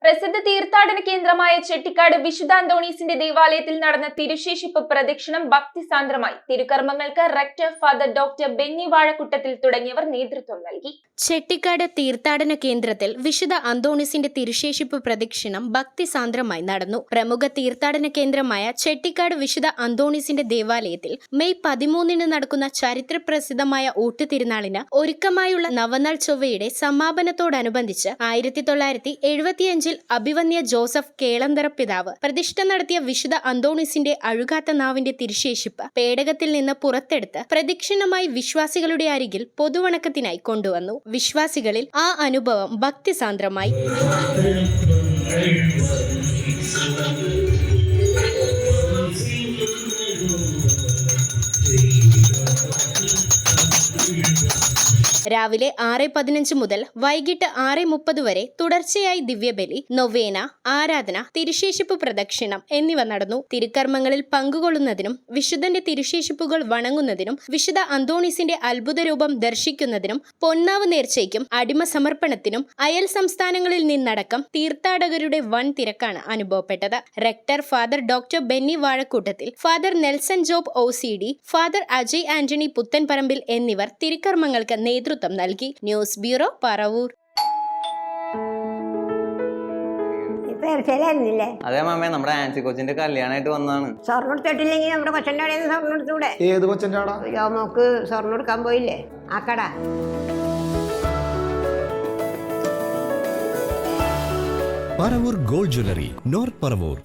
പ്രസിദ്ധ തീർത്ഥാടന കേന്ദ്രമായ ചെട്ടിക്കാട് വിശുദ്ധ അന്തോണീസിന്റെ ദേവാലയത്തിൽ നടന്ന തിരുശേഷിപ്പ് പ്രദക്ഷിണം ഭക്തിസാന്ദ്രമായി. തിരുക്കർമ്മങ്ങൾക്ക് റെക്ടർ ഫാദർ ഡോക്ടർ ബെന്നി വാഴക്കുട്ടത്തിൽ തുടങ്ങിയവർ നേതൃത്വം നൽകി. ചെട്ടിക്കാട് തീർത്ഥാടന കേന്ദ്രത്തിൽ വിശുദ്ധ അന്തോണീസിന്റെ തിരുശേഷിപ്പ് പ്രദക്ഷിണം ഭക്തിസാന്ദ്രമായി നടന്നു. പ്രമുഖ തീർത്ഥാടന കേന്ദ്രമായ ചെട്ടിക്കാട് വിശുദ്ധ അന്തോണീസിന്റെ ദേവാലയത്തിൽ മെയ് 13 നടക്കുന്ന ചരിത്രപ്രസിദ്ധമായ ഊട്ടുതിരുനാളിന് ഒരുക്കമായുള്ള നവനാൾ ചൊവ്വയുടെ സമാപനത്തോടനുബന്ധിച്ച് 1975 അഭിവന്യ ജോസഫ് കേളന്തറ പിതാവ് പ്രതിഷ്ഠ നടത്തിയ വിശുദ്ധ അന്തോണീസിന്റെ അഴുകാത്ത നാവിന്റെ തിരുശേഷിപ്പ് പേടകത്തിൽ നിന്ന് പുറത്തെടുത്ത് പ്രദക്ഷിണമായി വിശ്വാസികളുടെ അരികിൽ പൊതുവണക്കത്തിനായി കൊണ്ടുവന്നു. വിശ്വാസികളിൽ ആ അനുഭവം ഭക്തിസാന്ദ്രമായി. രാവിലെ 6:15 മുതൽ വൈകിട്ട് 6:30 വരെ തുടർച്ചയായി ദിവ്യബലി, നൊവേന, ആരാധന, തിരുശേഷിപ്പ് പ്രദക്ഷിണം എന്നിവ നടന്നു. തിരുക്കർമ്മങ്ങളിൽ പങ്കുകൊള്ളുന്നതിനും വിശുദ്ധന്റെ തിരുശേഷിപ്പുകൾ വണങ്ങുന്നതിനും വിശുദ്ധ അന്തോണീസിന്റെ അത്ഭുത രൂപം ദർശിക്കുന്നതിനും പൊന്നാവ് നേർച്ചയ്ക്കും അടിമ സമർപ്പണത്തിനും അയൽ സംസ്ഥാനങ്ങളിൽ നിന്നടക്കം തീർത്ഥാടകരുടെ വൻ തിരക്കാണ് അനുഭവപ്പെട്ടത്. Rector father doctor Benny Vazhakoottathil, father Nelson job OCD, father Ajay Antony Puthenparambil എന്നിവർ തിരുക്കർമ്മങ്ങൾക്ക് നേതൃത്വം നൽകി. News bureau, Paravur. അതെ മാമേ, നമ്മുടെ ആൻസി കൊച്ചിന്റെ കല്യാണമായിട്ട് വന്നാണ്. സ്വർണ്ണം എടുത്തിട്ടില്ലെങ്കിൽ നമ്മുടെ കൊച്ചന്റെ കടയിൽ നിന്ന് സ്വർണ്ണം എടുത്തൂടെ? ഏത് കൊച്ചന്റെ കട? മോക്ക് സ്വർണ്ണം എടുക്കാൻ പോയില്ലേ ആ കട? Paravur gold jewellery, north Paravur.